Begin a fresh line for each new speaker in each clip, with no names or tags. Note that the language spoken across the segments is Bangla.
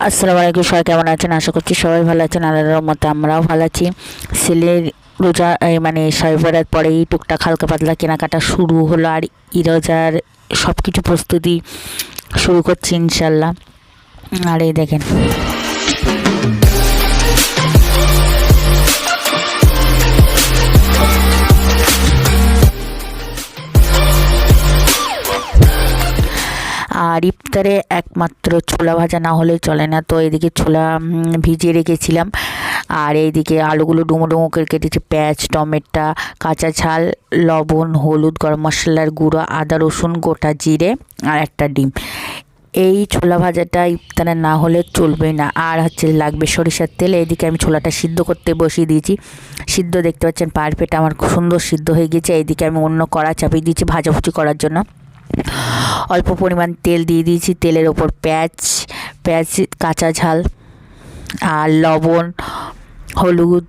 আসসালামু আলাইকুম, সবাই কেমন আছেন? আশা করছি সবাই ভালো আছেন। আল্লাহর রহমতে আমরাও ভালো আছি। ছেলের রোজা মানে শবে বরাত পরেই টুকটাক হালকা পাতলা কেনাকাটা শুরু হলো, আর রোজার সব কিছু প্রস্তুতি শুরু করছি ইনশাল্লাহ। আর এই দেখেন আর ইফতারে একমাত্র ছোলা ভাজা না হলে চলে না। তো এদিকে ছোলা ভিজিয়ে রেখেছিলাম, আর এইদিকে আলুগুলো ডুমো ডুমো করে কেটেছি, পেঁয়াজ, টমেটো, কাঁচা ঝাল, লবণ, হলুদ, গরম মশলার গুঁড়ো, আদা রসুন, গোটা জিরে আর একটা ডিম। এই ছোলা ভাজাটা ইফতারে না হলে চলবেই না। আর লাগবে সরিষার তেল। এইদিকে আমি ছোলাটা সিদ্ধ করতে বসিয়ে দিয়েছি। সিদ্ধ দেখতে পাচ্ছেন পারফেক্ট, আমার খুব সুন্দর সিদ্ধ হয়ে গেছে। এইদিকে আমি অন্য কড়া চাপিয়ে দিয়েছি ভাজাভুজি করার জন্য। অল্প পরিমাণ তেল দিয়ে দিয়েছি, তেলের ওপর পেঁয়াজ, কাঁচা ঝাল আর লবণ, হলুদ,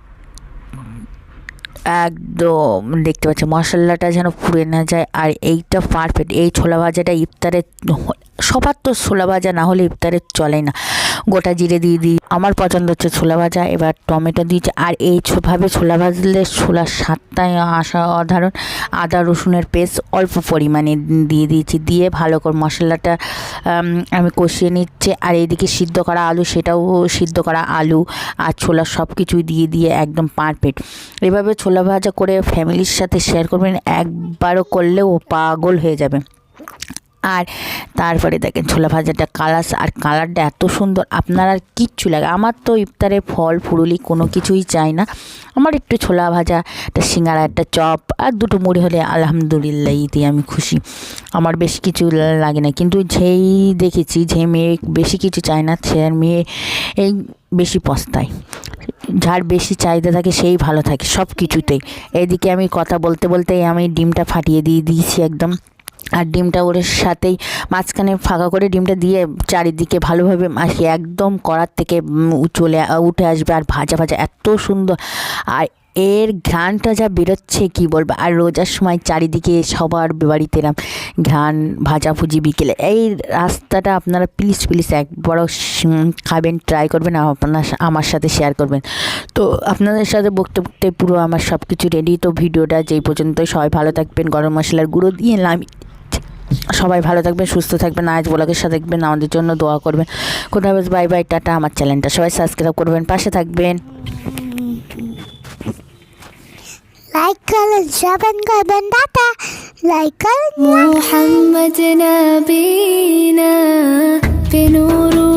একদম দেখতে পাচ্ছি মশলাটা যেন পুড়ে না যায়। আর এইটা পারফেক্ট। এই ছোলা ভাজাটা ইফতারে, সবার তো ছোলা ভাজা না হলে ইফতারে চলে না। গোটা জিরে দিয়ে দিই, আমার পছন্দ হচ্ছে ছোলা ভাজা। এবার টমেটো দিয়েছি, আর এইভাবে ছোলা ভাজলে ছোলার স্বাদটাই অসাধারণ। আদা রসুনের পেস্ট অল্প পরিমাণে দিয়ে দিয়েছি, দিয়ে ভালো করে মশলাটা আমি কষিয়ে নিচ্ছি। আর এইদিকে সিদ্ধ করা আলু, সেটাও সিদ্ধ করা আলু আর ছোলা সব কিছুই দিয়ে একদম পারফেক্ট। এভাবে ছোলা ভাজা করে ফ্যামিলির সাথে শেয়ার করবেন, একবারও করলেও পাগল হয়ে যাবে। আর তারপরে দেখেন ছোলা ভাজাটা কালারটা এত সুন্দর, আপনার আর কিচ্ছু লাগে। আমার তো ইফতারে ফল ফুরুলি কোনো কিছুই চাই না, আমার একটু ছোলা ভাজা, একটা সিঙ্গারা, একটা চপ আর দুটো মুড়ি হলে আলহামদুলিল্লাহ এতে আমি খুশি। আমার বেশি কিছু লাগে না। কিন্তু যেই দেখেছি যে মেয়ে বেশি কিছু চায় না, সে মেয়ে এই বেশি পস্তায়। যার বেশি চাহিদা থাকে সেই ভালো থাকে সব কিছুতেই। এইদিকে আমি কথা বলতে বলতেই আমি ডিমটা ফাটিয়ে দিয়েছি একদম। আর ডিমটা ওর সাথেই মাঝখানে ফাঁকা করে ডিমটা দিয়ে চারিদিকে ভালোভাবে মাখিয়ে একদম কড়ার থেকে উঠে আসবে। আর ভাজা এত সুন্দর, আর এর ঘ্রাণটা যা বেরোচ্ছে কি বলবো। আর রোজার সময় চারিদিকে সবার বাড়িতে এরম ঘ্রাণ, ভাজাভুজি বিকেলে। এই রাস্তাটা আপনারা প্লিজ একবারও খাবেন, ট্রাই করবেন, আমার সাথে শেয়ার করবেন। তো আপনাদের সাথে বকতে পুরো আমার সব কিছু রেডি। তো ভিডিওটা যেই পর্যন্তই, সবাই ভালো থাকবেন। গরম মশলার গুঁড়ো দিয়ে সবাই ভালো থাকবেন, সুস্থ থাকবেন। আজ ব্লগের সাথে থাকবেন, আমাদের জন্য দোয়া করবেন। কোথাও বাই বাই, টাটা। আমার চ্যানেলটা সবাই সাবস্ক্রাইব করবেন, পাশে থাকবেন।
লাইক করুন, যাবেন করবেন, টাটা। লাইক করুন। মুহাম্মদ নবীনা বিনুরু